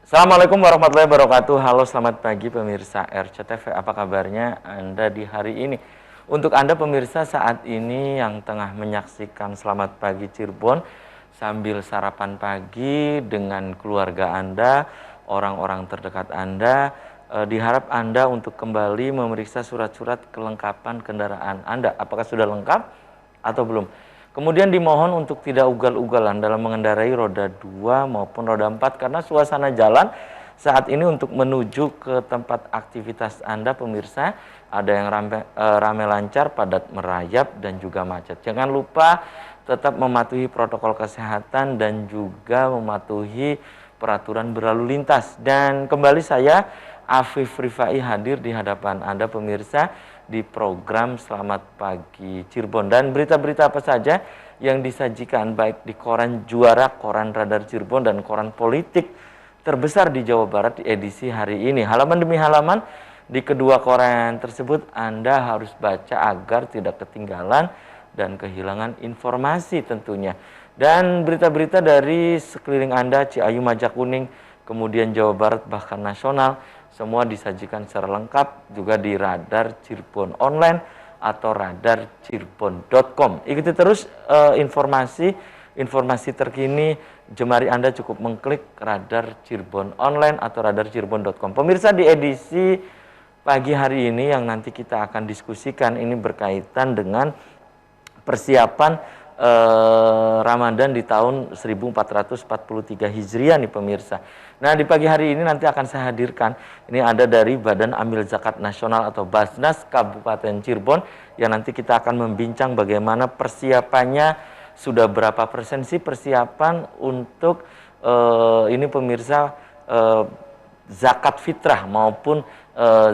Assalamualaikum warahmatullahi wabarakatuh. Halo, selamat pagi pemirsa RCTV. Apa kabarnya Anda di hari ini? Untuk Anda pemirsa saat ini yang tengah menyaksikan Selamat Pagi Cirebon sambil sarapan pagi dengan keluarga Anda, orang-orang terdekat Anda, diharap Anda untuk kembali memeriksa surat-surat kelengkapan kendaraan Anda. Apakah sudah lengkap atau belum? Kemudian dimohon untuk tidak ugal-ugalan dalam mengendarai roda 2 maupun roda 4 karena suasana jalan saat ini untuk menuju ke tempat aktivitas Anda pemirsa ada yang rame lancar, padat merayap dan juga macet. Jangan lupa tetap mematuhi protokol kesehatan dan juga mematuhi peraturan berlalu lintas. Dan kembali saya Afif Rifai hadir di hadapan Anda pemirsa di program Selamat Pagi Cirebon. Dan berita-berita apa saja yang disajikan baik di koran Juara, koran Radar Cirebon, dan koran politik terbesar di Jawa Barat di edisi hari ini. Halaman demi halaman di kedua koran tersebut Anda harus baca agar tidak ketinggalan dan kehilangan informasi tentunya. Dan berita-berita dari sekeliling Anda, Ciayu, Majakuning, kemudian Jawa Barat, bahkan nasional, semua disajikan secara lengkap juga di Radar Cirebon Online atau radarcirebon.com. Ikuti terus informasi terkini. Jemari Anda cukup mengklik Radar Cirebon Online atau radarcirebon.com. Pemirsa, di edisi pagi hari ini yang nanti kita akan diskusikan ini berkaitan dengan persiapan Ramadan di tahun 1443 Hijriah nih pemirsa. Nah, di pagi hari ini nanti akan saya hadirkan, ini ada dari Badan Amil Zakat Nasional atau Basnas Kabupaten Cirebon yang nanti kita akan membincang bagaimana persiapannya, sudah berapa persen sih persiapan untuk ini pemirsa zakat fitrah maupun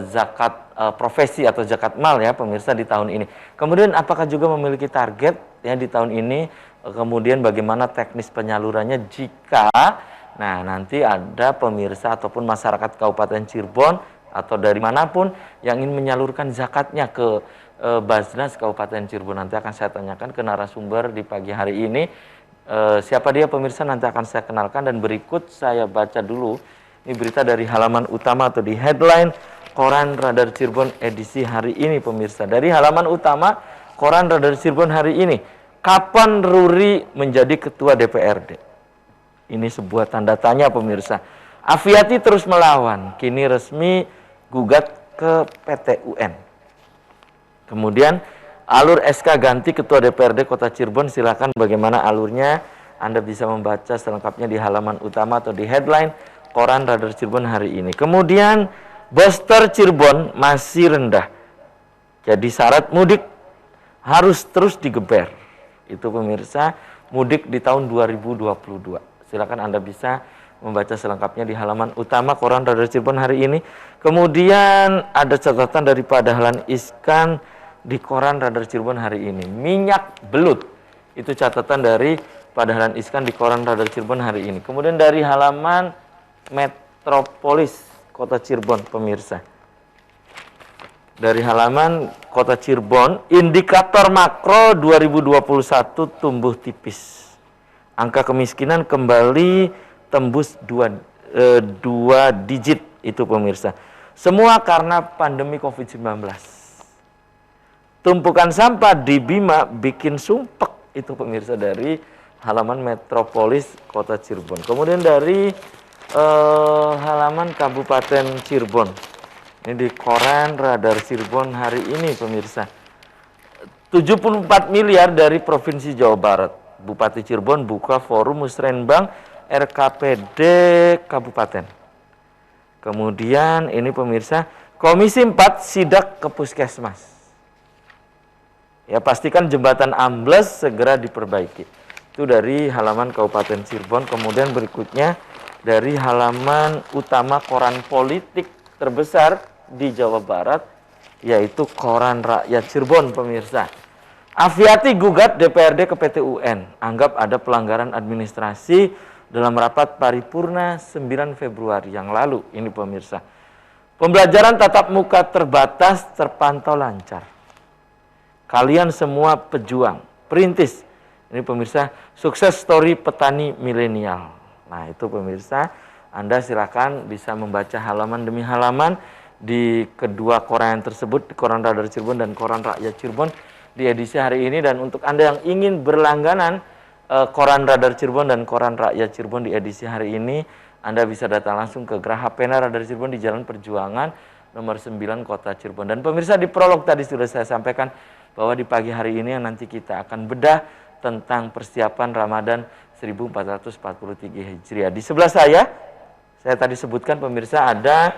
zakat profesi atau zakat mal ya pemirsa di tahun ini. Kemudian apakah juga memiliki target ya di tahun ini, kemudian bagaimana teknis penyalurannya jika nanti ada pemirsa ataupun masyarakat Kabupaten Cirebon atau dari manapun yang ingin menyalurkan zakatnya ke Basnas Kabupaten Cirebon. Nanti akan saya tanyakan ke narasumber di pagi hari ini. Siapa dia pemirsa nanti akan saya kenalkan, dan berikut saya baca dulu ini berita dari halaman utama atau di headline koran Radar Cirebon edisi hari ini pemirsa. Dari halaman utama koran Radar Cirebon hari ini, kapan Ruri menjadi ketua DPRD? Ini sebuah tanda tanya pemirsa. Afiati terus melawan, kini resmi gugat ke PT UN. Kemudian alur SK ganti ketua DPRD Kota Cirebon, silakan bagaimana alurnya Anda bisa membaca selengkapnya di halaman utama atau di headline koran Radar Cirebon hari ini. Kemudian booster Cirebon masih rendah, jadi syarat mudik harus terus digeber. Itu pemirsa, mudik di tahun 2022. Silakan Anda bisa membaca selengkapnya di halaman utama koran Radar Cirebon hari ini. Kemudian ada catatan dari Pak Dahlan Iskan di koran Radar Cirebon hari ini. Minyak belut, itu catatan dari Pak Dahlan Iskan di koran Radar Cirebon hari ini. Kemudian dari halaman Metropolis Kota Cirebon pemirsa. Dari halaman Kota Cirebon, indikator makro 2021 tumbuh tipis. Angka kemiskinan kembali tembus dua digit itu pemirsa. Semua karena pandemi COVID-19. Tumpukan sampah di Bima bikin sumpek itu pemirsa dari halaman Metropolis Kota Cirebon. Kemudian dari halaman Kabupaten Cirebon. Ini di koran Radar Cirebon hari ini pemirsa. 74 miliar dari Provinsi Jawa Barat. Bupati Cirebon buka forum musrenbang RKPD Kabupaten. Kemudian ini pemirsa, Komisi 4 sidak ke puskesmas. Ya, pastikan jembatan ambles segera diperbaiki. Itu dari halaman Kabupaten Cirebon. Kemudian berikutnya dari halaman utama koran politik terbesar di Jawa Barat, yaitu koran Rakyat Cirebon pemirsa. Afiati gugat DPRD ke PT UN, anggap ada pelanggaran administrasi dalam rapat paripurna 9 Februari yang lalu. Ini pemirsa. Pembelajaran tatap muka terbatas terpantau lancar. Kalian semua pejuang, perintis. Ini pemirsa, sukses story petani milenial. Nah, itu pemirsa, Anda silakan bisa membaca halaman demi halaman di kedua koran tersebut, di Koran Radar Cirebon dan Koran Rakyat Cirebon di edisi hari ini. Dan untuk Anda yang ingin berlangganan Koran Radar Cirebon dan Koran Rakyat Cirebon di edisi hari ini, Anda bisa datang langsung ke Graha Pena Radar Cirebon di Jalan Perjuangan nomor 9 Kota Cirebon. Dan pemirsa, di prolog tadi sudah saya sampaikan bahwa di pagi hari ini yang nanti kita akan bedah tentang persiapan Ramadan 1443 Hijriah. Di sebelah saya tadi sebutkan pemirsa, ada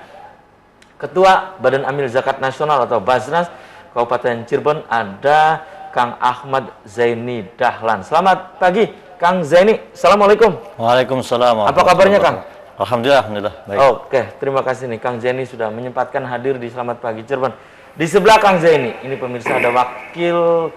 Ketua Badan Amil Zakat Nasional atau Basnas Kabupaten Cirebon, ada Kang Ahmad Zaini Dahlan. Selamat pagi Kang Zaini. Assalamualaikum. Waalaikumsalam. Apa kabarnya Kang? Alhamdulillah, baik. Oke, terima kasih nih Kang Zaini sudah menyempatkan hadir di Selamat Pagi Cirebon. Di sebelah Kang Zaini, ini pemirsa ada wakil,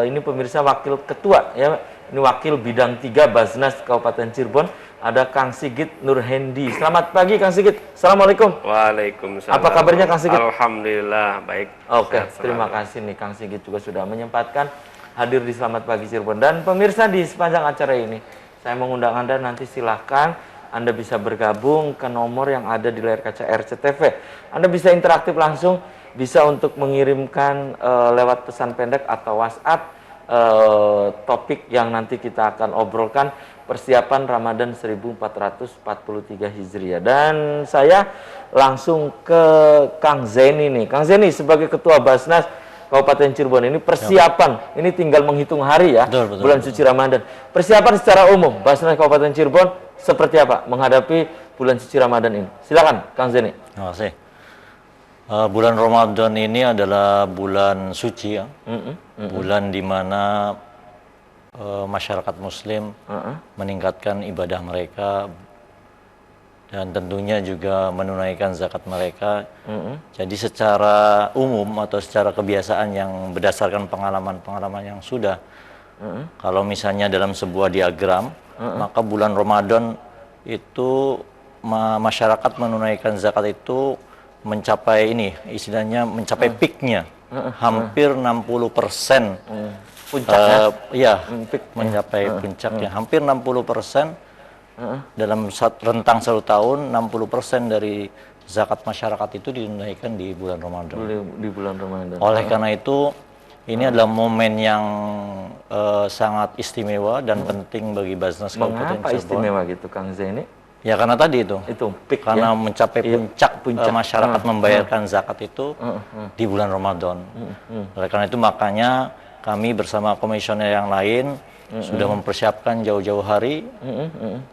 ini pemirsa wakil ketua ya. Ini wakil bidang 3 Basnas Kabupaten Cirebon, ada Kang Sigit Nurhendi. Selamat pagi Kang Sigit. Assalamualaikum. Waalaikumsalam. Apa kabarnya Kang Sigit? Alhamdulillah baik. Oke, terima kasih nih Kang Sigit juga sudah menyempatkan hadir di Selamat Pagi Cirebon. Dan pemirsa, di sepanjang acara ini saya mengundang Anda, nanti silahkan Anda bisa bergabung ke nomor yang ada di layar kaca RCTV. Anda bisa interaktif langsung, bisa untuk mengirimkan lewat pesan pendek atau WhatsApp topik yang nanti kita akan obrolkan, persiapan Ramadan 1443 Hijriah. Dan saya langsung ke Kang Zaini nih. Kang Zaini sebagai Ketua Basnas Kabupaten Cirebon, ini persiapan, ini tinggal menghitung hari ya, betul, bulan suci Ramadan. Persiapan secara umum Basnas Kabupaten Cirebon seperti apa menghadapi bulan suci Ramadan ini? Silakan Kang Zaini. Terima kasih. Bulan Ramadan ini adalah bulan suci ya. Bulan di mana masyarakat muslim meningkatkan ibadah mereka dan tentunya juga menunaikan zakat mereka. Jadi secara umum atau secara kebiasaan yang berdasarkan pengalaman-pengalaman yang sudah, kalau misalnya dalam sebuah diagram, maka bulan Ramadan itu masyarakat menunaikan zakat itu mencapai ini, istilahnya mencapai peaknya, hampir 60%. Puncaknya? Ya, mencapai puncaknya, hampir 60%. Dalam rentang 1 tahun, 60% dari zakat masyarakat itu ditunaikan di bulan Ramadan. Di bulan Ramadan. Oleh karena itu, ini adalah momen yang sangat istimewa dan penting bagi Basnas Kabupaten Cirebon. Mengapa istimewa gitu Kang Zaini? Ya karena tadi itu peak karena ya? mencapai puncak masyarakat membayarkan zakat itu di bulan Ramadan. Oleh karena itu makanya kami bersama komisioner yang lain sudah mempersiapkan jauh-jauh hari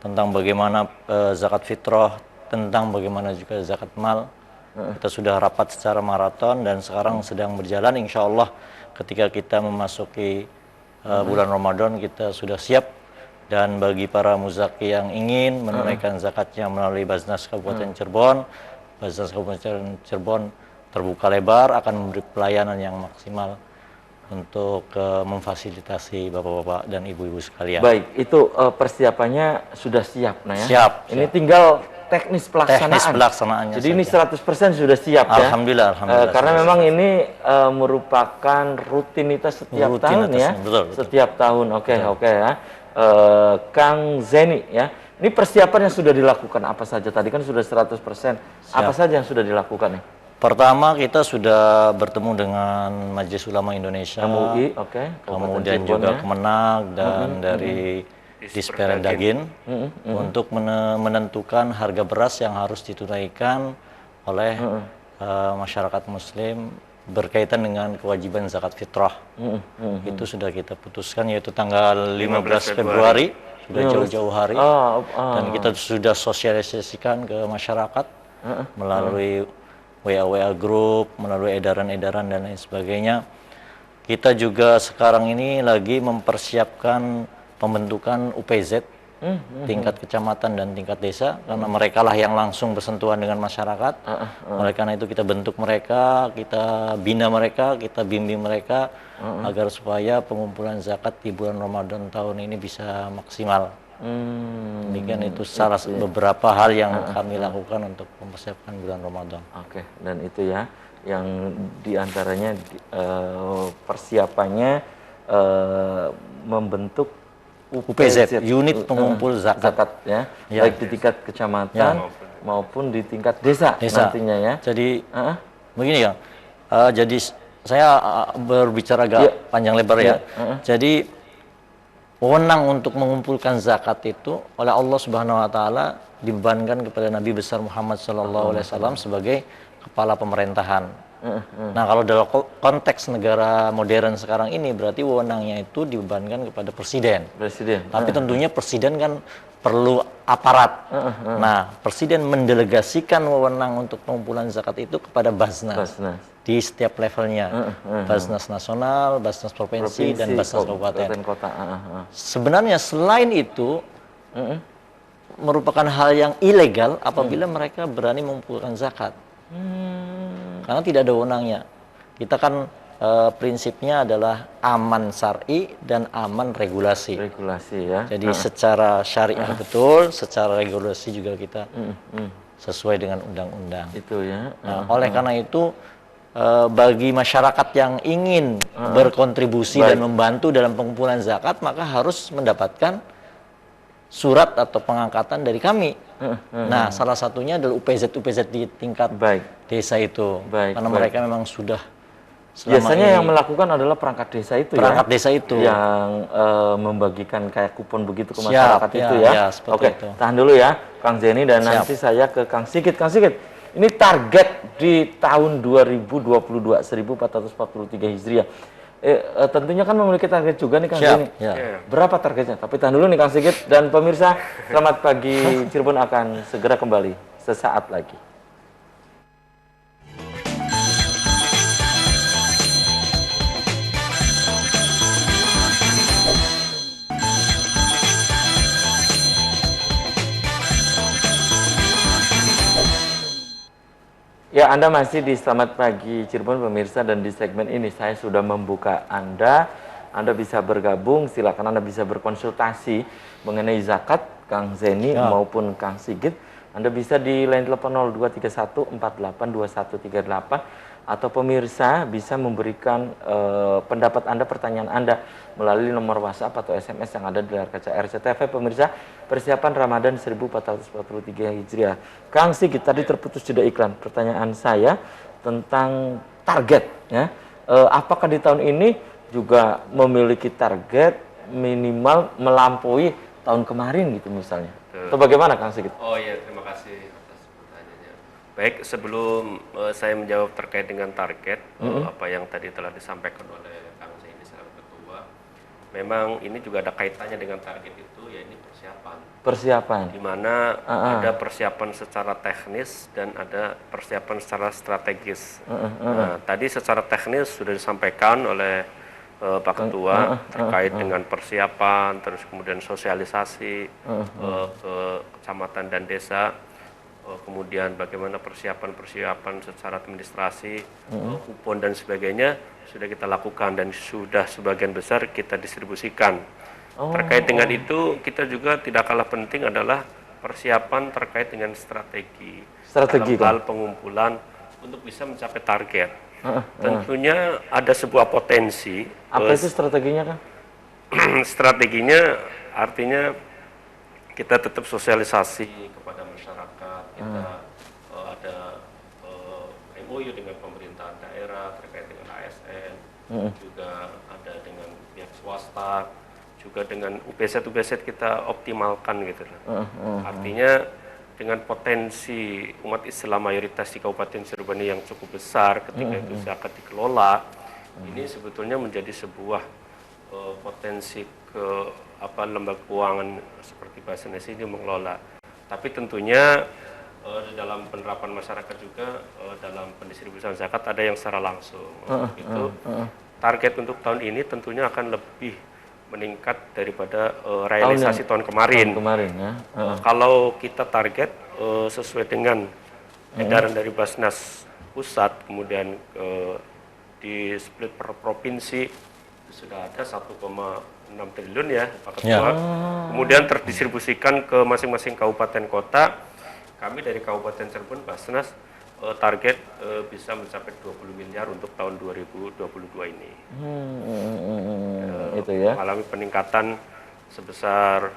tentang bagaimana zakat fitrah, tentang bagaimana juga zakat mal. Kita sudah rapat secara maraton dan sekarang sedang berjalan. Insya Allah ketika kita memasuki bulan Ramadan kita sudah siap. Dan bagi para muzaki yang ingin menunaikan zakatnya melalui Basnas Kabupaten Cirebon, Basnas Kabupaten Cirebon terbuka lebar akan memberi pelayanan yang maksimal untuk memfasilitasi bapak-bapak dan ibu-ibu sekalian. Baik, itu persiapannya sudah siap, nah ya. Siap. Ini tinggal teknis pelaksanaan. Teknis pelaksanaannya. Jadi saja. Ini 100% sudah siap ya. Alhamdulillah. Karena memang ini merupakan rutinitas setiap tahun ya. Betul. Setiap tahun. Oke ya. Kang Zaini ya. Ini persiapan yang sudah dilakukan apa saja? Tadi kan sudah 100%. Apa saja yang sudah dilakukan nih? Pertama kita sudah bertemu dengan Majelis Ulama Indonesia, MUI, kemudian juga Kemenag dan dari Disperdagin untuk menentukan harga beras yang harus ditunaikan oleh masyarakat Muslim berkaitan dengan kewajiban zakat fitrah. Itu sudah kita putuskan, yaitu tanggal 15 Februari, sudah jauh-jauh hari. Dan kita sudah sosialisasikan ke masyarakat melalui WA group, melalui edaran-edaran dan lain sebagainya. Kita juga sekarang ini lagi mempersiapkan pembentukan UPZ tingkat kecamatan dan tingkat desa, karena mereka lah yang langsung bersentuhan dengan masyarakat. Oleh karena itu kita bentuk mereka, kita bina mereka, kita bimbing mereka agar supaya pengumpulan zakat di bulan Ramadan tahun ini bisa maksimal. Demikian itu salah beberapa hal yang kami lakukan untuk mempersiapkan bulan Ramadan. Oke, dan itu ya yang diantaranya persiapannya membentuk UPZ, unit pengumpul zakat. ya, Ya. baik di tingkat kecamatan maupun di tingkat desa, nantinya ya. Jadi begini ya, jadi saya berbicara agak panjang lebar ya. Jadi wewenang untuk mengumpulkan zakat itu oleh Allah Subhanahu Wa Taala dibebankan kepada Nabi besar Muhammad SAW sebagai kepala pemerintahan. Nah, kalau dalam konteks negara modern sekarang ini berarti wewenangnya itu dibebankan kepada presiden. Tapi tentunya presiden kan perlu aparat. Nah, presiden mendelegasikan wewenang untuk pengumpulan zakat itu kepada Basnas di setiap levelnya. Basnas nasional, Basnas provinsi, dan Basnas kabupaten. Kota. Sebenarnya selain itu merupakan hal yang ilegal apabila mereka berani mengumpulkan zakat. Karena tidak ada wewenangnya. Kita kan prinsipnya adalah aman syar'i dan aman regulasi. Ya. Jadi secara syariah betul, secara regulasi juga kita sesuai dengan undang-undang. Itu ya. Nah, oleh karena itu bagi masyarakat yang ingin berkontribusi dan membantu dalam pengumpulan zakat, maka harus mendapatkan surat atau pengangkatan dari kami. Nah, salah satunya adalah UPZ di tingkat desa itu. Karena mereka memang sudah biasanya yang melakukan adalah perangkat desa itu desa itu yang membagikan kayak kupon begitu ke masyarakat itu ya. Oke, tahan dulu ya Kang Zeni dan nanti saya ke Kang Sigit. Kang Sigit, ini target di tahun 2022 1443 Hijriah. Tentunya kan memiliki target juga nih Kang Zeni. Berapa targetnya? Tapi tahan dulu nih Kang Sigit dan pemirsa, selamat pagi Cirebon akan segera kembali sesaat lagi. Ya, Anda masih di Selamat Pagi Cirebon pemirsa, dan di segmen ini saya sudah membuka Anda bisa bergabung, silakan Anda bisa berkonsultasi mengenai zakat Kang Zeni maupun Kang Sigit. Anda bisa di line telepon 0231482138 atau pemirsa bisa memberikan pendapat Anda, pertanyaan Anda melalui nomor WhatsApp atau SMS yang ada di layar kaca RCTV. Pemirsa, persiapan Ramadan 1443 Hijriah. Kang Sigit, tadi terputus jeda iklan. Pertanyaan saya tentang target ya. Apakah di tahun ini juga memiliki target minimal melampaui tahun kemarin gitu misalnya? Atau bagaimana Kang Sigit? Oh iya, terima kasih atas pertanyaannya. Baik, sebelum saya menjawab terkait dengan target, apa yang tadi telah disampaikan oleh Kang Zeni selaku ketua, memang ini juga ada kaitannya dengan target itu, ya ini persiapan. Di mana ada persiapan secara teknis dan ada persiapan secara strategis. Nah, tadi secara teknis sudah disampaikan oleh Pak Ketua terkait dengan persiapan, terus kemudian sosialisasi ke kecamatan dan desa, kemudian bagaimana persiapan secara administrasi, kupon dan sebagainya sudah kita lakukan dan sudah sebagian besar kita distribusikan. Terkait dengan itu, kita juga tidak kalah penting adalah persiapan terkait dengan strategi dalam hal pengumpulan untuk bisa mencapai target. Tentunya ada sebuah potensi. Apa itu strateginya, Kang? Strateginya artinya kita tetap sosialisasi kepada masyarakat. Kita ada MOU dengan pemerintahan daerah terkait dengan ASN, juga ada dengan pihak swasta, juga dengan UPZ kita optimalkan gitu. Artinya dengan potensi umat Islam mayoritas di Kabupaten Cirebon yang cukup besar, ketika itu zakat dikelola, ini sebetulnya menjadi sebuah potensi lembaga keuangan seperti Basnas ini mengelola. Tapi tentunya dalam penerapan masyarakat juga dalam pendistribusian zakat ada yang secara langsung. Itu target untuk tahun ini tentunya akan lebih meningkat daripada realisasi tahun kemarin. Kalau kita target sesuai dengan edaran dari Basnas pusat, kemudian di split per provinsi sudah ada 1,6 triliun ya Pak Ketua. Kemudian terdistribusikan ke masing-masing kabupaten kota. Kami dari Kabupaten Cirebon Basnas target bisa mencapai 20 miliar untuk tahun 2022 ini. Itu ya. Mengalami peningkatan sebesar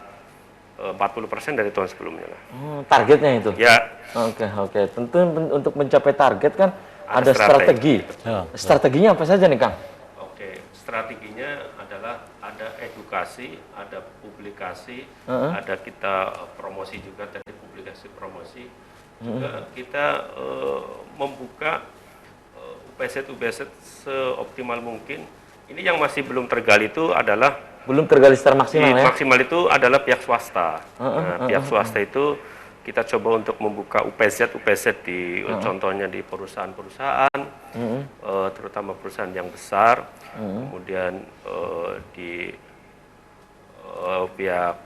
40% dari tahun sebelumnya lah. Targetnya itu. Ya, Oke. Tentu untuk mencapai target kan ada strategi. strategi. Ya. Strateginya apa saja nih, Kang? Oke, strateginya adalah ada edukasi, ada publikasi, ada kita promosi juga, tadi publikasi promosi. Juga kita membuka UPZ seoptimal mungkin. Ini yang masih belum tergali itu adalah Belum tergali secara maksimal ya? maksimal itu adalah pihak swasta. Pihak swasta itu kita coba untuk membuka UPZ di contohnya di perusahaan-perusahaan, terutama perusahaan yang besar, kemudian di pihak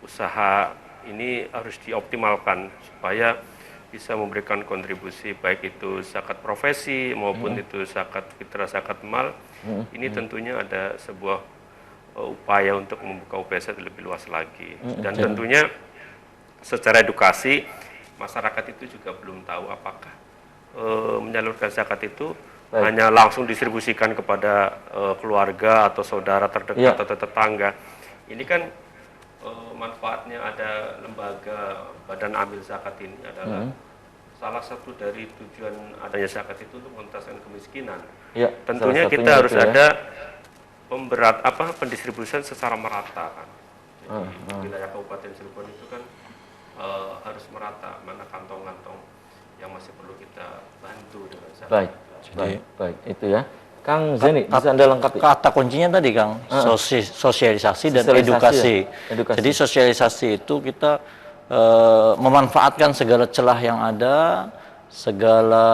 usaha ini harus dioptimalkan supaya bisa memberikan kontribusi baik itu zakat profesi maupun itu zakat fitrah, zakat mal. Ini tentunya ada sebuah upaya untuk membuka UPZ lebih luas lagi. Dan tentunya secara edukasi masyarakat itu juga belum tahu apakah menyalurkan zakat itu hanya langsung distribusikan kepada keluarga atau saudara terdekat atau tetangga. Ini kan manfaatnya ada lembaga badan amil zakat ini adalah salah satu dari tujuan adanya zakat itu untuk mengentaskan kemiskinan. Ya, tentunya kita harus ada pendistribusian secara merata kan. Jadi wilayah Kabupaten Cirebon itu kan harus merata, mana kantong-kantong yang masih perlu kita bantu dengan zakat. Baik, itu ya. Kang Zeni, bisa Anda lengkapi? Kata kuncinya tadi, Kang, sosialisasi dan edukasi. Jadi sosialisasi itu kita memanfaatkan segala celah yang ada, segala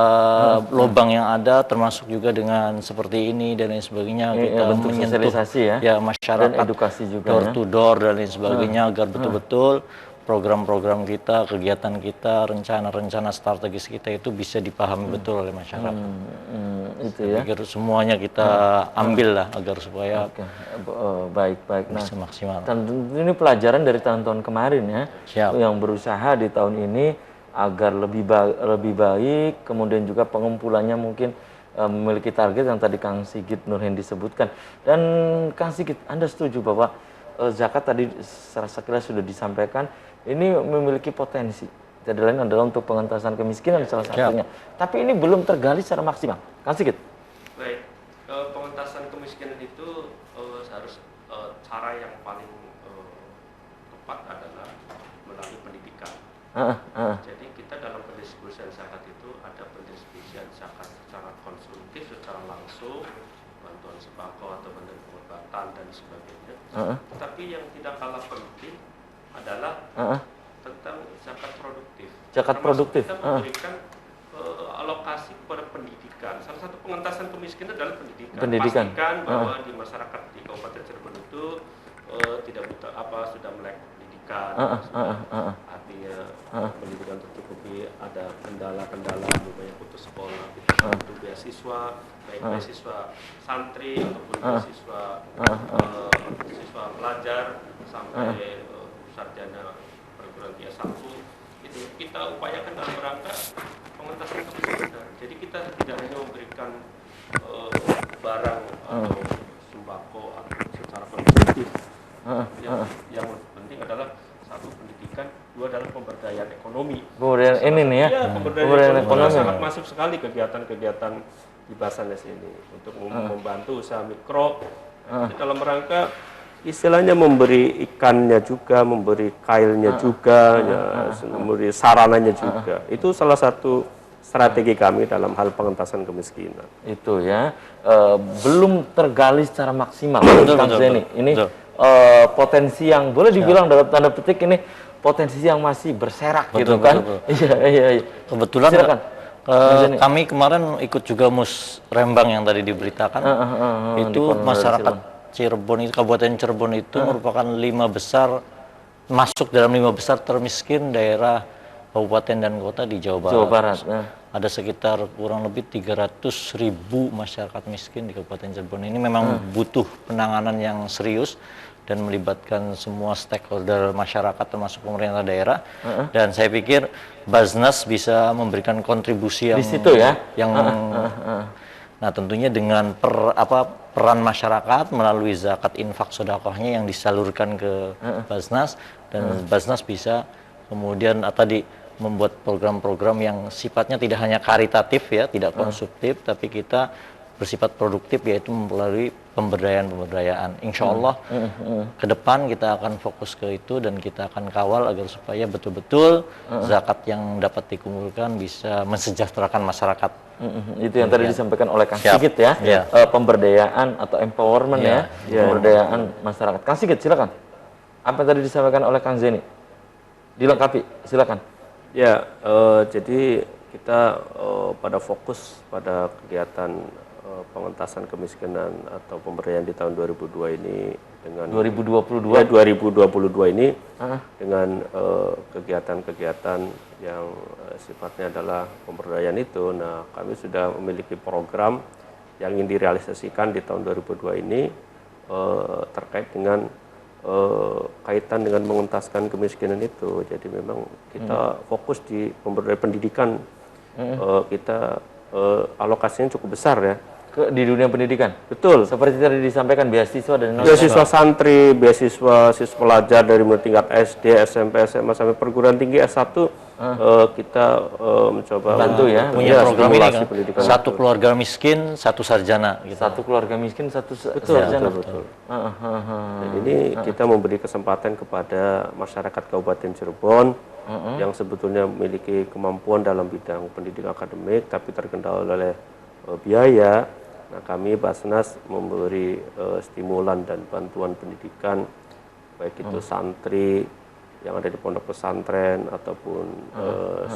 lubang yang ada, termasuk juga dengan seperti ini dan lain sebagainya, kita bentuk sosialisasi ya masyarakat, dan edukasi juga door to door dan lain sebagainya, agar betul-betul program-program kita, kegiatan kita, rencana-rencana strategis kita itu bisa dipahami betul oleh masyarakat. Itu ya. Agar semuanya kita ambil lah, agar supaya baik. bisa maksimal. Dan ini pelajaran dari tahun-tahun kemarin ya, Siap. yang berusaha di tahun ini agar lebih baik, kemudian juga pengumpulannya mungkin memiliki target yang tadi Kang Sigit Nurhendi sebutkan. Dan Kang Sigit, Anda setuju bahwa zakat tadi secara sekilas sudah disampaikan, ini memiliki potensi. Tidak lain adalah untuk pengentasan kemiskinan salah satunya. Tapi ini belum tergali secara maksimal. Kang Sigit. Baik, pengentasan kemiskinan itu harus cara yang paling tepat adalah melalui pendidikan. Jadi kita dalam pendistribusian zakat itu ada pendistribusian zakat secara konsumtif, secara langsung, bantuan sembako atau bantuan pengobatan dan sebagainya. Tetapi yang tidak kalah penting adalah tentang zakat produktif. Zakat produktif. Kita memberikan alokasi kepada pendidikan. Salah satu pengentasan kemiskinan adalah pendidikan. Pastikan bahwa di masyarakat di Kabupaten Cirebon itu tidak buta sudah melek pendidikan. Artinya pendidikan tercukupi, ada kendala-kendala banyak putus sekolah, kita bantu beasiswa, baik beasiswa santri ataupun beasiswa siswa pelajar sampai sarjana perguruan tinggi S1, itu kita upayakan dalam rangka pengentasan kemiskinan. Jadi kita tidak hanya memberikan barang atau sembako atau secara konsumtif. Yang penting adalah satu pendidikan, dua adalah pemberdayaan ekonomi. Pemberdayaan ini nih ya. Ya, pemberdayaan ekonomi sangat masif sekali kegiatan-kegiatan di Basarnas ini untuk membantu usaha mikro. Dalam rangka istilahnya memberi ikannya juga, memberi kailnya juga, memberi sarananya juga. Itu salah satu strategi kami dalam hal pengentasan kemiskinan. Itu ya, belum tergali secara maksimal. Kang Zeni, ini potensi yang boleh dibilang dalam tanda petik ini potensi yang masih berserak gitu kan? Iya. Kebetulan kami kemarin ikut juga musrembang yang tadi diberitakan. Itu masyarakat Cirebon itu, Kabupaten Cirebon itu merupakan 5 besar, masuk dalam 5 besar termiskin daerah kabupaten dan kota di Jawa Barat. Ada sekitar kurang lebih 300.000 masyarakat miskin di Kabupaten Cirebon. Ini memang butuh penanganan yang serius dan melibatkan semua stakeholder masyarakat termasuk pemerintah daerah. Dan saya pikir Basnas bisa memberikan kontribusi yang di situ ya, Nah, tentunya dengan peran masyarakat melalui zakat infak sedekahnya yang disalurkan ke Basnas, dan Basnas bisa kemudian tadi membuat program-program yang sifatnya tidak hanya karitatif ya, tidak konsumtif, tapi kita bersifat produktif, yaitu melalui pemberdayaan. Insya Allah ke depan kita akan fokus ke itu dan kita akan kawal agar supaya betul-betul zakat yang dapat dikumpulkan bisa mensejahterakan masyarakat. Itu yang tadi disampaikan oleh Kang Sigit ya, pemberdayaan atau empowerment pemberdayaan masyarakat. Kang Sigit silakan. Apa yang tadi disampaikan oleh Kang Zeni? Dilengkapi, silakan. Ya, jadi kita pada fokus pada kegiatan pengentasan kemiskinan atau pemberdayaan di tahun 2002 ini dengan 2022 ya, 2022 ini dengan kegiatan-kegiatan yang sifatnya adalah pemberdayaan itu. Nah, kami sudah memiliki program yang ingin direalisasikan di tahun 2002 ini terkait dengan kaitan dengan mengentaskan kemiskinan itu. Jadi memang kita fokus di pemberdayaan pendidikan. Kita alokasinya cukup besar ya. Di dunia pendidikan. Betul. Seperti tadi disampaikan beasiswa dan beasiswa santri, beasiswa siswa pelajar dari mulai tingkat SD, SMP, SMA sampai perguruan tinggi S1 kita mencoba bantu ya. Punya program ini kan. Pendidikan Satu keluarga miskin, satu sarjana gitu. Satu keluarga miskin, satu betul, sarjana. betul. Dan ini kita memberi kesempatan kepada masyarakat Kabupaten Cirebon yang sebetulnya memiliki kemampuan dalam bidang pendidikan akademik tapi terkendala oleh biaya. Nah, kami Basnas memberi stimulan dan bantuan pendidikan baik itu santri yang ada di pondok pesantren ataupun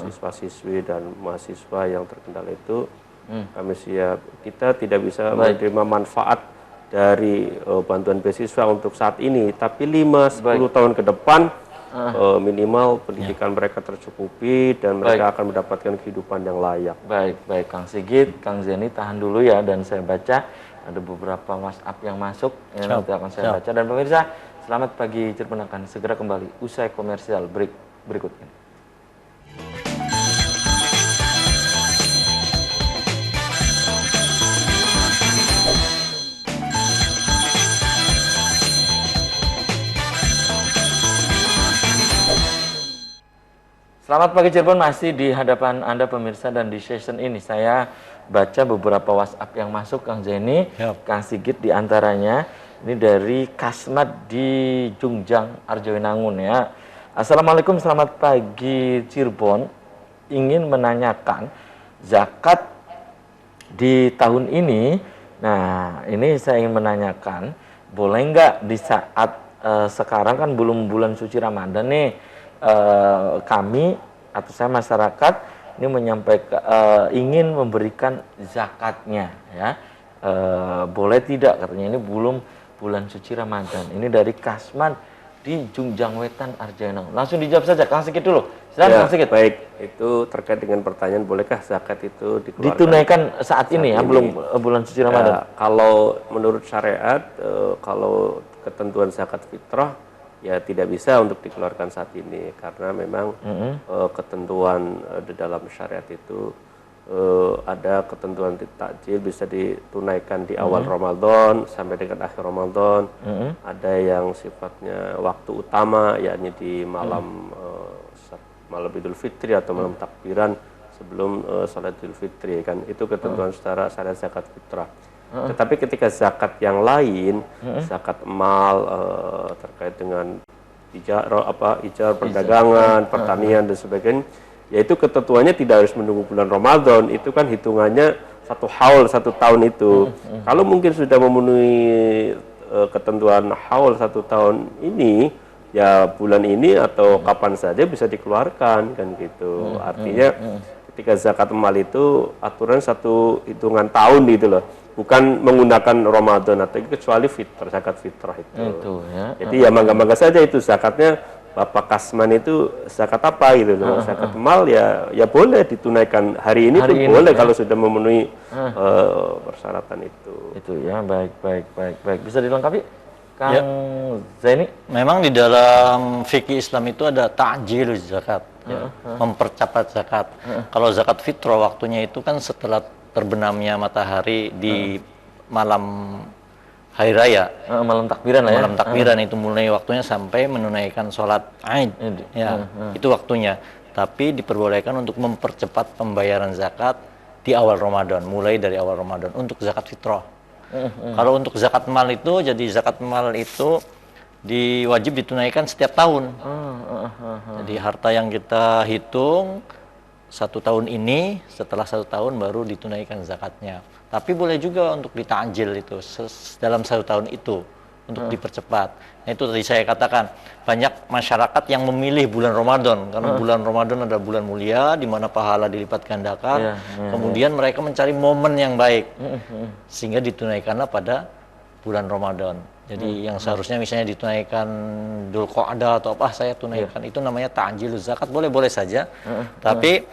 siswa-siswi dan mahasiswa yang terkendala itu. Kami siap. Kita tidak bisa menerima manfaat dari bantuan beasiswa untuk saat ini, tapi 5-10 tahun ke depan minimal pendidikan mereka tercukupi dan mereka akan mendapatkan kehidupan yang layak. Baik Kang Sigit, Kang Zeni tahan dulu ya, dan saya baca ada beberapa WhatsApp yang masuk yang nanti akan saya baca. Dan pemirsa, selamat pagi Cirebon akan segera kembali usai komersial berikut ini. Selamat pagi Cirebon, masih di hadapan Anda pemirsa, dan di session ini saya baca beberapa WhatsApp yang masuk Kang Zeni, Kang Sigit diantaranya. Ini dari Kasmat di Jungjang, Arjawinangun ya. Assalamualaikum, selamat pagi Cirebon. Ingin menanyakan zakat di tahun ini. Nah, ini saya ingin menanyakan, boleh nggak di saat sekarang kan belum bulan suci Ramadan nih, kami atau saya masyarakat ini menyampaikan ingin memberikan zakatnya ya, boleh tidak, katanya ini belum bulan suci Ramadan. Ini dari Kasman di Jungjang Wetan, Arjawinangun. Langsung dijawab saja Kang Sigit dulu. Silakan Kang Sigit. Baik, itu terkait dengan pertanyaan bolehkah zakat itu dikeluarkan ditunaikan saat ini ya, belum bulan suci Ramadan. Kalau menurut syariat, kalau ketentuan zakat fitrah ya tidak bisa untuk dikeluarkan saat ini karena memang ketentuan di dalam syariat itu ada ketentuan takjil bisa ditunaikan di awal Ramadan sampai dengan akhir Ramadan. Ada yang sifatnya waktu utama yakni di malam malam Idul Fitri atau malam takbiran sebelum salat Idul Fitri kan, itu ketentuan secara syariat zakat fitrah. Tetapi ketika zakat yang lain, zakat mal terkait dengan ijar perdagangan, pertanian dan sebagainya, yaitu ketentuannya tidak harus menunggu bulan Ramadan. Itu kan hitungannya satu haul, 1 tahun itu. Kalau mungkin sudah memenuhi ketentuan haul 1 tahun ini, ya bulan ini atau kapan saja bisa dikeluarkan kan gitu. Artinya ketika zakat mal itu aturan satu hitungan tahun gitu loh, bukan menggunakan Ramadan atau kecuali fitrah, zakat fitrah itu. Ya. Jadi ya mangga-mangga saja itu zakatnya Bapak Kasman itu zakat apa gitu loh. Zakat mal ya boleh ditunaikan hari ini pun boleh kalau sudah memenuhi persyaratan itu. Itu ya, baik. Bisa dilengkapi Kang Zaini? Memang di dalam fikih Islam itu ada ta'jiluz zakat, mempercepat zakat. Kalau zakat fitrah waktunya itu kan setelah terbenamnya matahari di malam hari raya, malam takbiran lah ya. malam takbiran itu mulai waktunya sampai menunaikan sholat Aid, ya itu waktunya. Tapi diperbolehkan untuk mempercepat pembayaran zakat di awal Ramadan, mulai dari awal Ramadan untuk zakat fitrah. Kalau untuk zakat mal itu, jadi zakat mal itu wajib ditunaikan setiap tahun. Jadi harta yang kita hitung 1 tahun ini, setelah 1 tahun baru ditunaikan zakatnya. Tapi boleh juga untuk ditanjil itu dalam 1 tahun itu untuk dipercepat. Nah, itu tadi saya katakan banyak masyarakat yang memilih bulan Ramadan karena bulan Ramadan adalah bulan mulia di mana pahala dilipat gandakan. Kemudian mereka mencari momen yang baik sehingga ditunaikanlah pada bulan Ramadan. Jadi yang seharusnya misalnya ditunaikan Dzulqa'dah atau apa, saya tunaikan itu namanya ta'jiluz zakat, boleh-boleh saja. Tapi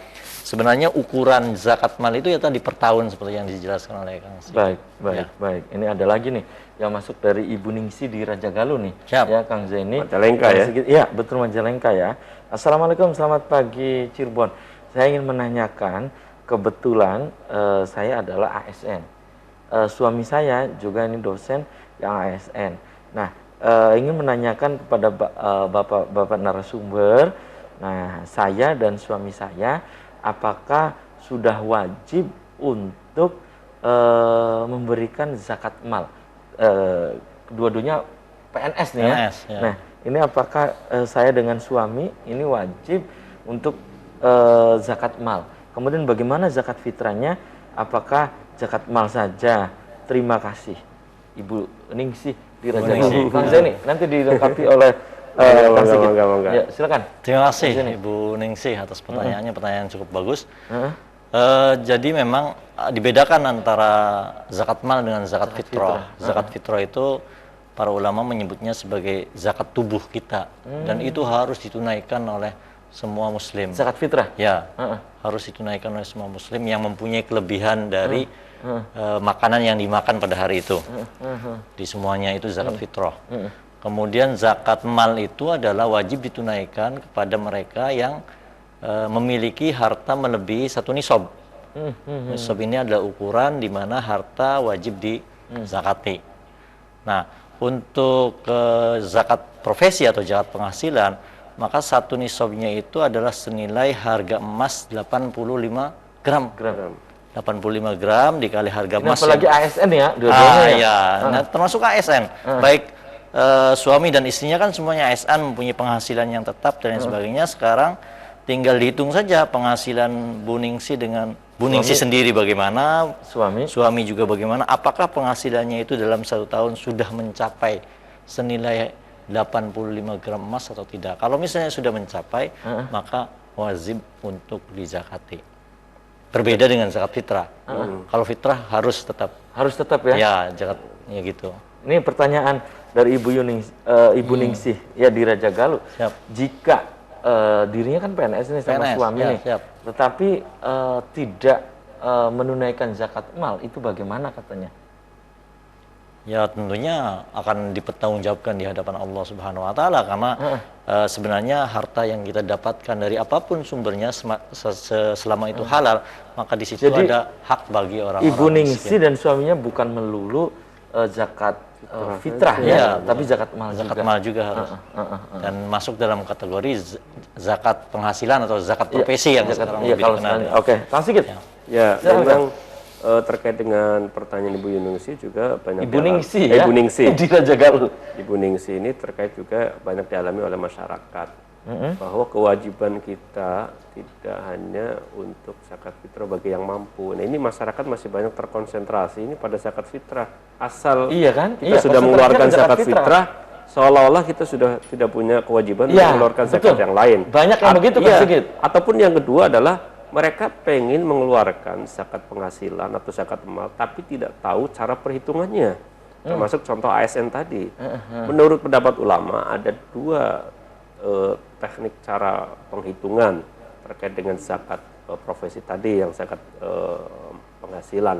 sebenarnya ukuran zakat mal itu ya tadi per tahun seperti yang dijelaskan oleh Kang Zi. Baik. Ini ada lagi nih yang masuk dari Ibu Ningsi di Raja Galuh nih. Siap. Ya, Kang Zaini. Majalengka ya? Iya, betul Majalengka ya. Assalamualaikum, selamat pagi Cirebon. Saya ingin menanyakan, kebetulan saya adalah ASN. Suami saya juga ini dosen yang ASN. Nah, ingin menanyakan kepada Bapak narasumber, nah saya dan suami saya, apakah sudah wajib untuk memberikan zakat mal? Dua-duanya PNS nih ya. PNS, ya. Nah, ini apakah saya dengan suami ini wajib untuk zakat mal? Kemudian bagaimana zakat fitrahnya? Apakah zakat mal saja? Terima kasih Ibu Ningsih di Raja Galuh. Kang Zaini nanti dilengkapi oleh Kang Sigit. Ya, silakan. Terima kasih Ibu Ningsih atas pertanyaannya, pertanyaan cukup bagus. Jadi memang dibedakan antara zakat mal dengan zakat fitrah. Zakat fitrah itu para ulama menyebutnya sebagai zakat tubuh kita, dan itu harus ditunaikan oleh semua muslim. Zakat fitrah? Ya, harus ditunaikan oleh semua muslim yang mempunyai kelebihan dari makanan yang dimakan pada hari itu. Di semuanya itu zakat fitrah. Kemudian zakat mal itu adalah wajib ditunaikan kepada mereka yang memiliki harta melebihi 1 nisab. Nisab ini adalah ukuran di mana harta wajib dizakati. Nah, untuk zakat profesi atau zakat penghasilan, maka 1 nisabnya itu adalah senilai harga emas 85 gram. 85 gram dikali harga emas. Apalagi ASN ya, dua-duanya ya. Nah, termasuk ASN. Baik suami dan istrinya kan semuanya ASN, mempunyai penghasilan yang tetap dan lain sebagainya. Sekarang tinggal dihitung saja penghasilan Bu Ningsih dengan Bu Ningsih sendiri bagaimana, suami juga bagaimana, apakah penghasilannya itu dalam 1 tahun sudah mencapai senilai 85 gram emas atau tidak. Kalau misalnya sudah mencapai, maka wajib untuk dizakati. Berbeda dengan zakat fitrah. Kalau fitrah harus tetap ya. Ya, zakatnya gitu. Ini pertanyaan dari Ibu Ningsih ya di Raja Galuh. Siap. Jika dirinya kan PNS nih sama suami nih, tetapi tidak menunaikan zakat mal, itu bagaimana katanya? Ya, tentunya akan dipertanggungjawabkan di hadapan Allah Subhanahu wa taala, karena sebenarnya harta yang kita dapatkan dari apapun sumbernya selama itu halal, maka di situ ada hak bagi orang-orang. Ibu Ningsih dan suaminya bukan melulu zakat fitrah ya, tapi zakat mal juga harus. Dan masuk dalam kategori zakat penghasilan atau zakat profesi yang sekarang lebih dikenal. Oke, Kang Sigit. Ya, memang terkait dengan pertanyaan Ibu Ningsih juga banyak Ibu Ningsih di Raja Galuh. Ibu Ningsih ini terkait juga banyak dialami oleh masyarakat, bahwa kewajiban kita tidak hanya untuk zakat fitrah bagi yang mampu. Nah, ini masyarakat masih banyak terkonsentrasi ini pada zakat fitrah. Asal kita sudah mengeluarkan zakat fitrah, seolah-olah kita sudah tidak punya kewajiban untuk mengeluarkan zakat yang lain. Banyak yang begitu, Pak Sigit. Ataupun yang kedua adalah mereka pengen mengeluarkan zakat penghasilan atau zakat mal, tapi tidak tahu cara perhitungannya. Termasuk contoh ASN tadi. Menurut pendapat ulama, ada 2 teknik cara penghitungan terkait dengan zakat profesi tadi, yang zakat penghasilan.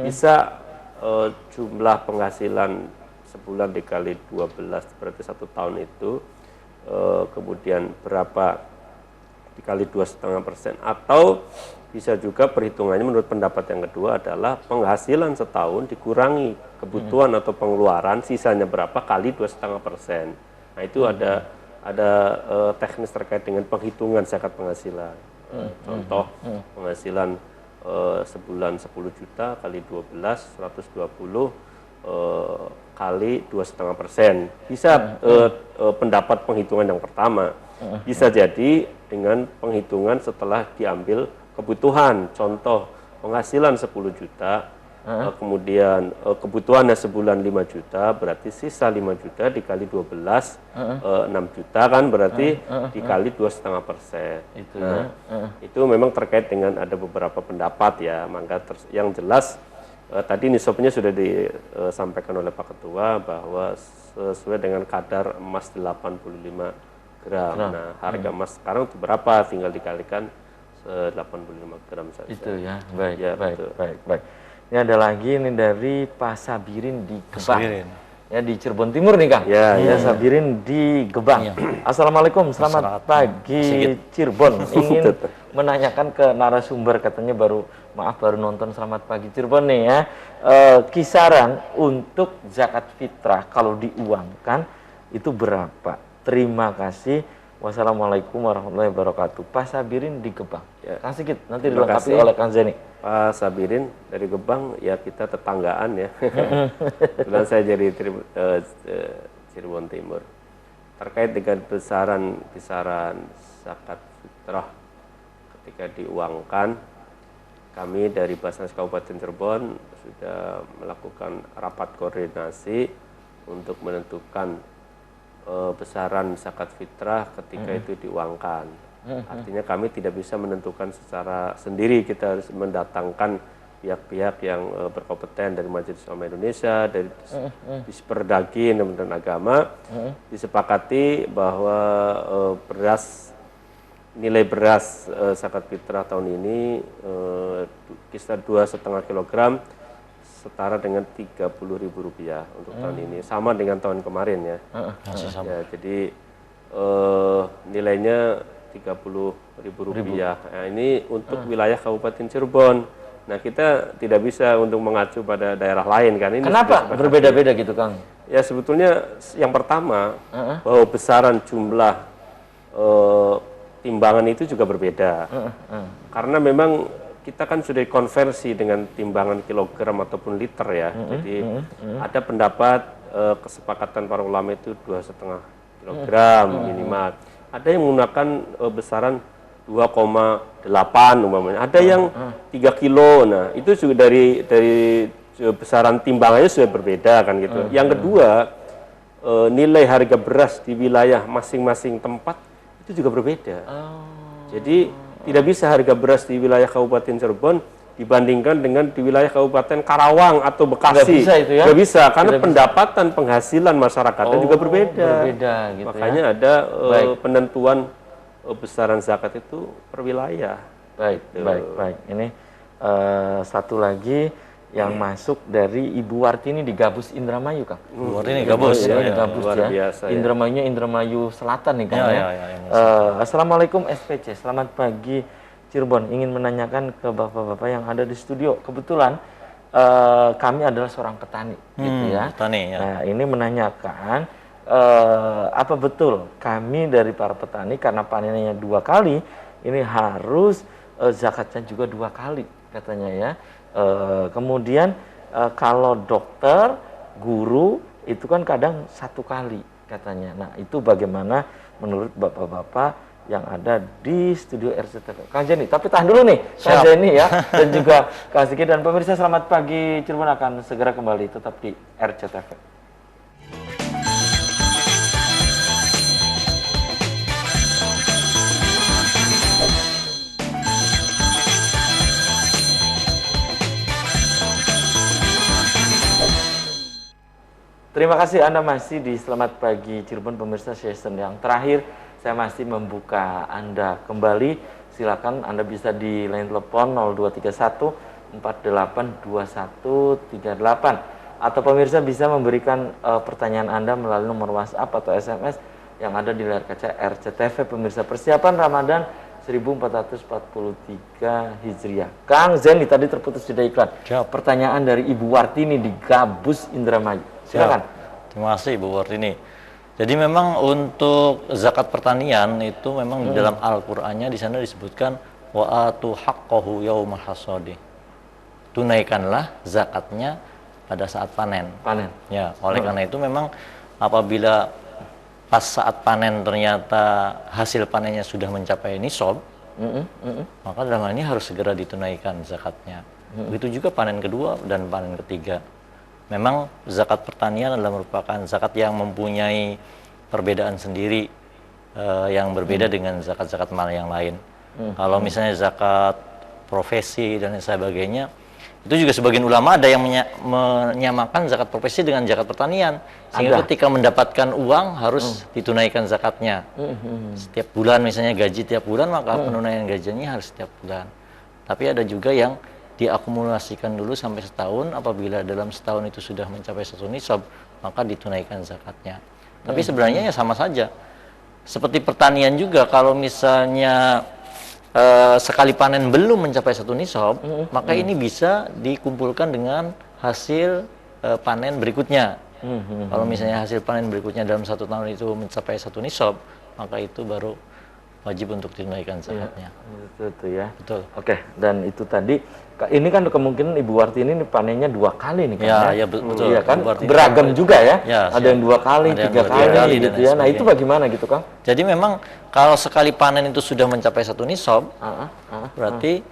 Bisa jumlah penghasilan sebulan dikali 12, berarti 1 tahun itu, kemudian berapa dikali 2,5%, atau bisa juga perhitungannya menurut pendapat yang kedua adalah penghasilan setahun dikurangi kebutuhan atau pengeluaran, sisanya berapa kali 2,5%. Nah itu ada teknis terkait dengan penghitungan zakat penghasilan. Contoh penghasilan sebulan 10 juta kali 12, 120 kali 2,5%. Bisa pendapat penghitungan yang pertama. Bisa jadi dengan penghitungan setelah diambil kebutuhan. Contoh penghasilan 10 juta, kemudian kebutuhannya sebulan 5 juta, berarti sisa 5 juta dikali 12, 6 juta kan, berarti dikali 2,5%. Itu memang terkait dengan ada beberapa pendapat ya, maka yang jelas tadi nisabnya sudah disampaikan oleh Pak Ketua bahwa sesuai dengan kadar emas 85 gram. Nah, harga emas sekarang itu berapa? Tinggal dikalikan 85 gram saja. Itu ya, baik, Ya, baik, betul. baik. Ini ada lagi ini dari Pak Sabirin di Gebang. Ya, di Cirebon Timur nih Kang. Ya, Sabirin di Gebang. Assalamualaikum, selamat pagi Cirebon. Ingin menanyakan ke narasumber, katanya baru nonton Selamat Pagi Cirebon nih ya. Kisaran untuk zakat fitrah kalau diuangkan itu berapa? Terima kasih. Wassalamualaikum warahmatullahi wabarakatuh. Pak Sabirin di Gebang. Ya. Kang Sigit, nanti Terima dilengkapi kasih. oleh Kang Zeni. Pak Sabirin dari Gebang, ya kita tetanggaan ya. Kebetulan saya jadi Cirebon Timur. Terkait dengan besaran zakat fitrah ketika diuangkan, kami dari Basnas Kabupaten Cirebon sudah melakukan rapat koordinasi untuk menentukan besaran zakat fitrah ketika itu diuangkan. Artinya kami tidak bisa menentukan secara sendiri, kita harus mendatangkan pihak-pihak yang berkompeten dari Majelis Ulama Indonesia, dari Disperdagi dan Agama, disepakati bahwa nilai beras zakat fitrah tahun ini kisar 2,5 kilogram setara dengan Rp30.000 untuk tahun ini, sama dengan tahun kemarin ya. Ya, jadi nilainya Rp30.000. Nah, ini untuk wilayah Kabupaten Cirebon. Nah, kita tidak bisa untuk mengacu pada daerah lain kan. Ini kenapa berbeda-beda gitu Kang? Ya sebetulnya yang pertama bahwa besaran jumlah timbangan itu juga berbeda. Karena memang kita kan sudah konversi dengan timbangan kilogram ataupun liter ya. Jadi ada pendapat kesepakatan para ulama itu 2,5 kilogram minimal. Ada yang menggunakan besaran 2,8 umpamanya. Ada yang 3 kilo. Nah, itu juga dari besaran timbangannya sudah berbeda kan gitu. Yang kedua, nilai harga beras di wilayah masing-masing tempat itu juga berbeda. Jadi tidak bisa harga beras di wilayah Kabupaten Cirebon dibandingkan dengan di wilayah Kabupaten Karawang atau Bekasi. Nggak bisa itu ya? Nggak bisa, karena pendapatan penghasilan masyarakatnya juga berbeda. Gitu Makanya ya? ada penentuan besaran zakat itu per wilayah. Baik. Ini satu lagi yang masuk dari Ibu Wartini di Gabus Indramayu, Kang. Ibu Wartini Gabus, Gabus luar ya. biasa, ya. Indramayunya Indramayu Selatan nih, Kang. Assalamualaikum SPC, selamat pagi Cirebon. Ingin menanyakan ke bapak-bapak yang ada di studio. Kebetulan kami adalah seorang petani, gitu ya. Petani, ya. Nah, ini menanyakan apa betul kami dari para petani karena panennya 2 kali, ini harus zakatnya juga 2 kali, katanya ya. Kemudian kalau dokter, guru itu kan kadang 1 kali katanya. Nah, itu bagaimana menurut bapak-bapak yang ada di studio RCTV? Kang Jeni, tapi tahan dulu nih, Kang Jeni ya, dan juga Kang Siki dan pemirsa Selamat Pagi Cirebon akan segera kembali tetap di RCTV. Terima kasih Anda masih di Selamat Pagi Cirebon, pemirsa season yang terakhir. Saya masih membuka Anda kembali. Silakan Anda bisa di line telepon 0231 482138 atau pemirsa bisa memberikan pertanyaan Anda melalui nomor WhatsApp atau SMS yang ada di layar kaca RCTV. Pemirsa, persiapan Ramadan 1443 Hijriah. Kang Zeni tadi terputus jeda iklan. Siap. Pertanyaan dari Ibu Wartini di Gabus Indramayu. Silakan. Terima kasih Ibu Wartini. Jadi memang untuk zakat pertanian itu memang di dalam Al-Qur'annya di sana disebutkan wa atu haqqahu yaumal hasadi. Tunaikanlah zakatnya pada saat panen. Panen. Ya, oleh karena itu memang apabila pas saat panen ternyata hasil panennya sudah mencapai nisab, maka dalam hal ini harus segera ditunaikan zakatnya. Begitu juga panen kedua dan panen ketiga. Memang zakat pertanian adalah merupakan zakat yang mempunyai perbedaan sendiri yang berbeda dengan zakat-zakat mal yang lain. Kalau misalnya zakat profesi dan sebagainya, itu juga sebagian ulama ada yang menyamakan zakat profesi dengan zakat pertanian. Sehingga ketika mendapatkan uang harus ditunaikan zakatnya. Setiap bulan misalnya gaji tiap bulan, maka penunaian gajinya harus setiap bulan. Tapi ada juga yang diakumulasikan dulu sampai setahun, apabila dalam setahun itu sudah mencapai satu nisab, maka ditunaikan zakatnya. Tapi sebenarnya ya sama saja. Seperti pertanian juga, kalau misalnya sekali panen belum mencapai satu nisab, maka ini bisa dikumpulkan dengan hasil panen berikutnya. Kalau misalnya hasil panen berikutnya dalam satu tahun itu mencapai satu nisab, maka itu baru wajib untuk ditunaikan zakatnya. Itu ya. Betul. Oke, dan itu tadi ini kan kemungkinan Ibu Wartini ini panennya 2 kali nih kan Ya, betul. Iya kan, Ibu Wartini beragam juga ya. Ya, ada yang 2 kali, ada yang 3 2 kali kali, gitu dan ya. Nah, sebagainya. itu bagaimana gitu, Kang? Jadi memang kalau sekali panen itu sudah mencapai satu nisab, berarti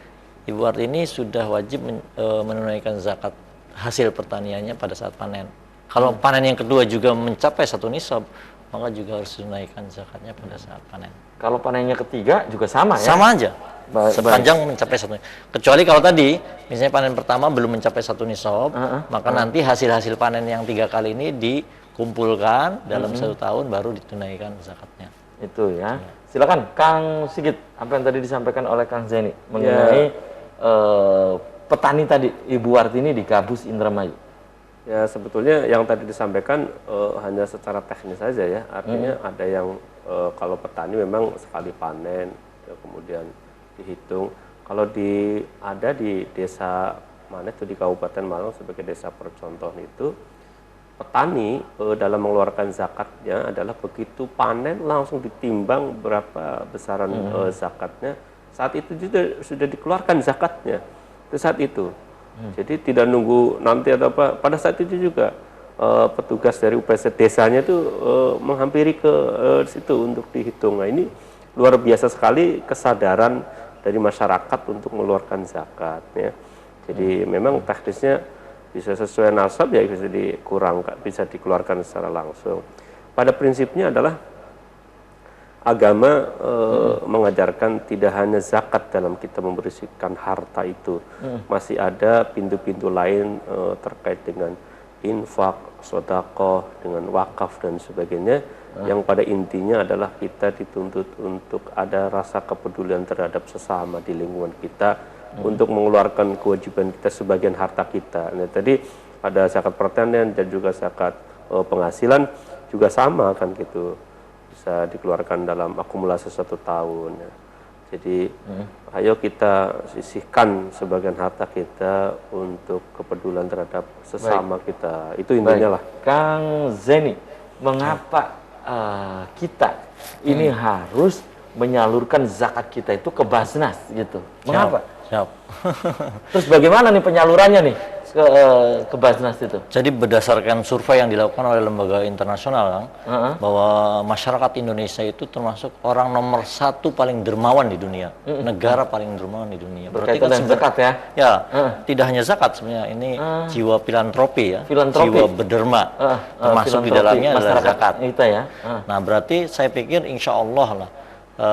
Ibu Wartini sudah wajib menunaikan zakat hasil pertaniannya pada saat panen. Kalau panen yang kedua juga mencapai satu nisab, maka juga harus ditunaikan zakatnya pada saat panen. Kalau panennya ketiga juga sama ya? Sama aja. Baik. Sepanjang mencapai satu. Kecuali kalau tadi, misalnya panen pertama belum mencapai satu nisab, maka nanti hasil-hasil panen yang 3 kali ini dikumpulkan dalam 1 tahun baru ditunaikan zakatnya. Itu ya. Silakan Kang Sigit, apa yang tadi disampaikan oleh Kang Zeni mengenai petani tadi Ibu Wartini di Gabus Indramayu. Ya sebetulnya yang tadi disampaikan hanya secara teknis saja ya. Artinya ada yang kalau petani memang sekali panen, ya, kemudian dihitung. Kalau ada di desa mana itu di Kabupaten Malang sebagai desa percontohan itu, petani dalam mengeluarkan zakatnya adalah begitu panen langsung ditimbang berapa besaran zakatnya. Saat itu juga sudah dikeluarkan zakatnya. Itu saat itu. Jadi tidak nunggu nanti atau apa. Pada saat itu juga petugas dari UPC desanya itu menghampiri ke situ untuk dihitung. Nah ini luar biasa sekali kesadaran dari masyarakat untuk mengeluarkan zakat. Ya. Jadi memang teknisnya bisa sesuai nasab ya bisa dikurangkan, bisa dikeluarkan secara langsung. Pada prinsipnya adalah agama mengajarkan tidak hanya zakat dalam kita membersihkan harta itu, masih ada pintu-pintu lain terkait dengan infak, sedekah, dengan wakaf dan sebagainya, yang pada intinya adalah kita dituntut untuk ada rasa kepedulian terhadap sesama di lingkungan kita, untuk mengeluarkan kewajiban kita sebagian harta kita. Nah tadi ada zakat pertanian dan juga zakat penghasilan juga sama kan gitu, bisa dikeluarkan dalam akumulasi 1 tahun. Ya. Jadi ayo kita sisihkan sebagian harta kita untuk kepedulian terhadap sesama kita. Itu intinya lah. Kang Zeni, mengapa kita ini harus menyalurkan zakat kita itu ke Basnas gitu? Mengapa? Siap. Terus bagaimana nih penyalurannya nih ke Basnas itu? Jadi berdasarkan survei yang dilakukan oleh lembaga internasional, Kang, bahwa masyarakat Indonesia itu termasuk orang nomor 1 paling dermawan di dunia, negara paling dermawan di dunia. Berkaitan dengan zakat ya? Ya, tidak hanya zakat sebenarnya, ini jiwa filantropi ya, jiwa berderma, termasuk di dalamnya adalah zakat. Kita ya. Nah, berarti saya pikir insya Allah lah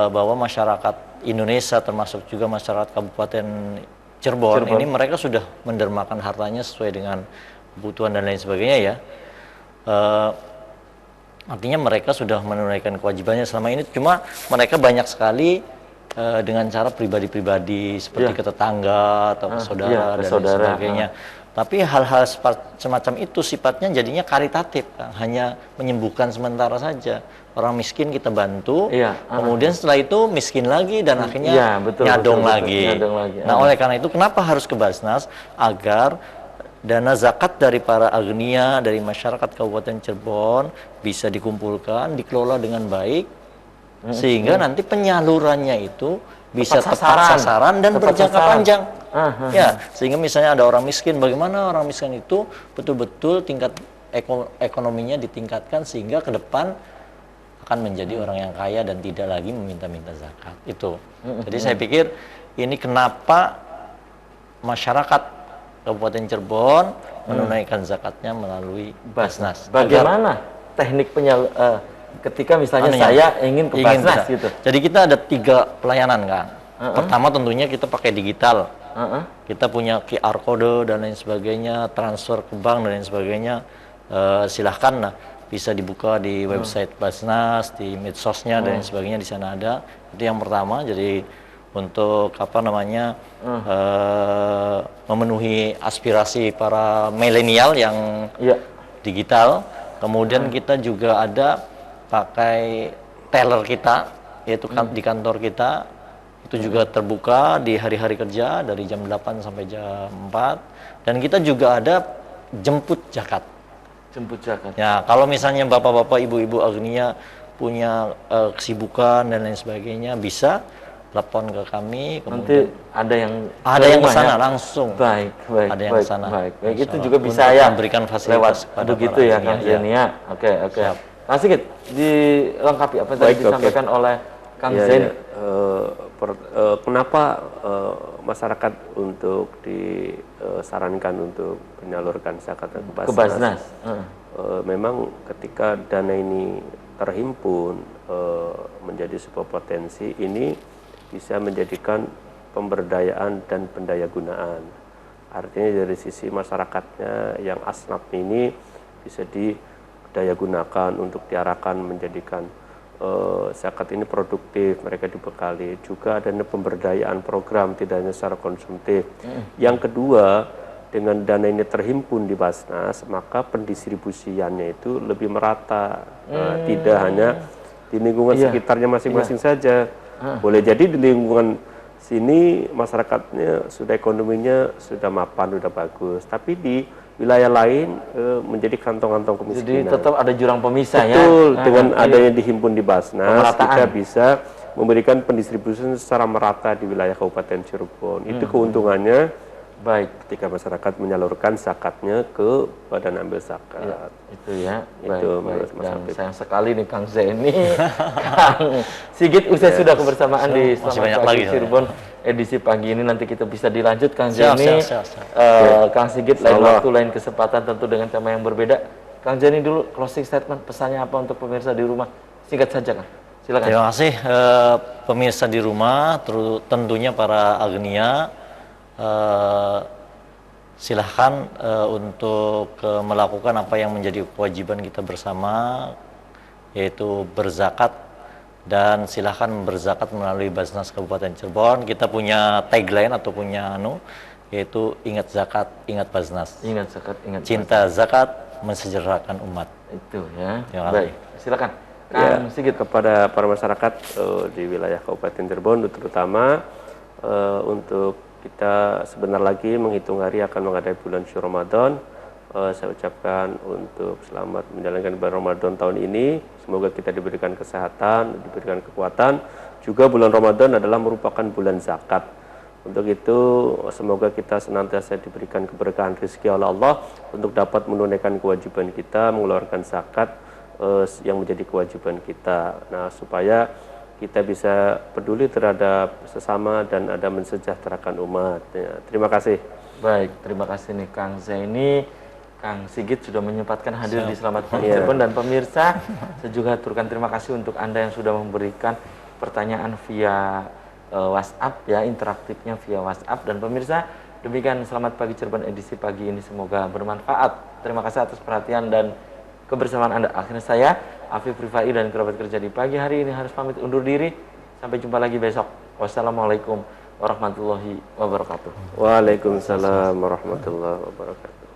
bahwa masyarakat Indonesia termasuk juga masyarakat Kabupaten Cirebon ini mereka sudah mendermakan hartanya sesuai dengan kebutuhan dan lain sebagainya ya. Artinya mereka sudah menunaikan kewajibannya selama ini, cuma mereka banyak sekali dengan cara pribadi-pribadi seperti ke tetangga atau ke saudara dan lain sebagainya. Tapi hal-hal semacam itu sifatnya jadinya karitatif, Kang. Hanya menyembuhkan sementara saja. Orang miskin kita bantu, kemudian setelah itu miskin lagi dan akhirnya nyadong lagi. Nah, oleh karena itu kenapa harus ke Basnas? Agar dana zakat dari para agnia, dari masyarakat Kabupaten Cirebon bisa dikumpulkan, dikelola dengan baik, sehingga nanti penyalurannya itu bisa tepat sasaran dan berjangka panjang. Ya, sehingga misalnya ada orang miskin, bagaimana orang miskin itu betul-betul tingkat ekonominya ditingkatkan sehingga ke depan akan menjadi orang yang kaya dan tidak lagi meminta-minta zakat. Itu. Jadi saya pikir ini kenapa masyarakat Kabupaten Cirebon menunaikan zakatnya melalui Basnas. Bagaimana teknik ketika misalnya saya ingin ke Basnas gitu. Jadi kita ada 3 pelayanan, Kang. Pertama tentunya kita pakai digital. Kita punya QR code dan lain sebagainya, transfer ke bank dan lain sebagainya. Silahkan bisa dibuka di website Basnas, di medsosnya dan lain sebagainya, di sana ada. Itu yang pertama. Jadi untuk memenuhi aspirasi para milenial yang digital. Kemudian kita juga ada pakai teller kita, yaitu di kantor kita. Itu juga terbuka di hari-hari kerja dari jam 8 sampai jam 4. Dan kita juga ada jemput zakat. Ya, kalau misalnya bapak-bapak, ibu-ibu agnia punya kesibukan dan lain sebagainya, bisa telepon ke kami. Nanti ada yang ke sana langsung. Baik. Ada yang ke sana. Baik. Itu juga bisa ya memberikan fasilitas lewat begitu ya, Kang Zaini ya. Oke. Kang Sigit, dilengkapi apa tadi disampaikan oleh Kang Zaini. Kenapa masyarakat untuk disarankan untuk menyalurkan zakat ke Basnas? Memang ketika dana ini terhimpun menjadi sebuah potensi, ini bisa menjadikan pemberdayaan dan pendayagunaan. Artinya dari sisi masyarakatnya yang asnaf ini bisa didayagunakan untuk diarahkan menjadikan zakat ini produktif, mereka dibekali. Juga adanya pemberdayaan program, tidak hanya secara konsumtif. Yang kedua, dengan dana ini terhimpun di Basnas, maka pendistribusiannya itu lebih merata. Tidak hanya di lingkungan sekitarnya masing-masing saja. Boleh jadi di lingkungan sini masyarakatnya sudah ekonominya sudah mapan, sudah bagus. Tapi di wilayah lain menjadi kantong-kantong kemiskinan. Jadi tetap ada jurang pemisah. Betul, dengan adanya dihimpun di Basnas, kita bisa memberikan pendistribusian secara merata di wilayah Kabupaten Cirebon. Itu keuntungannya ketika masyarakat menyalurkan zakatnya ke Badan Amil Zakat. Itu ya. Itu Dan sayang sekali nih Kang Zaini, Kang Sigit usai sudah kebersamaan di Selamat Pagi Cirebon edisi pagi ini. Nanti kita bisa dilanjut Kang Zaini, Kang Sigit lain waktu, lain kesempatan tentu dengan tema yang berbeda. Kang Zaini dulu closing statement, pesannya apa untuk pemirsa di rumah? Singkat saja Kang, silakan. Terima kasih pemirsa di rumah, tentunya para agnia. Silahkan untuk melakukan apa yang menjadi kewajiban kita bersama, yaitu berzakat, dan silahkan berzakat melalui Basnas Kabupaten Cirebon. Kita punya tagline atau punya yaitu ingat zakat, ingat Basnas. Ingat zakat, ingat cinta Basnas. Zakat mensejahterakan umat. Itu ya. Baik, silakan Kang Sigit. Kepada para masyarakat di wilayah Kabupaten Cirebon terutama, untuk kita sebentar lagi menghitung hari akan menghadapi bulan suci Ramadan. Saya ucapkan untuk selamat menjalankan bulan Ramadan tahun ini. Semoga kita diberikan kesehatan, diberikan kekuatan. Juga bulan Ramadan adalah merupakan bulan zakat. Untuk itu semoga kita senantiasa diberikan keberkahan rezeki oleh Allah untuk dapat menunaikan kewajiban kita, mengeluarkan zakat yang menjadi kewajiban kita. Nah, supaya kita bisa peduli terhadap sesama dan ada mensejahterakan umat. Ya, terima kasih. Baik, terima kasih nih Kang Zaini, Kang Sigit sudah menyempatkan hadir di Selamat Pagi Cirebon. Dan pemirsa, saya juga aturkan terima kasih untuk Anda yang sudah memberikan pertanyaan via WhatsApp ya, interaktifnya via WhatsApp. Dan pemirsa, demikian Selamat Pagi Cirebon edisi pagi ini, semoga bermanfaat. Terima kasih atas perhatian dan kebersamaan Anda. Akhirnya saya, Afif Rifai dan kerabat kerja di pagi hari ini harus pamit undur diri. Sampai jumpa lagi besok. Wassalamualaikum warahmatullahi wabarakatuh. Waalaikumsalam warahmatullahi wabarakatuh.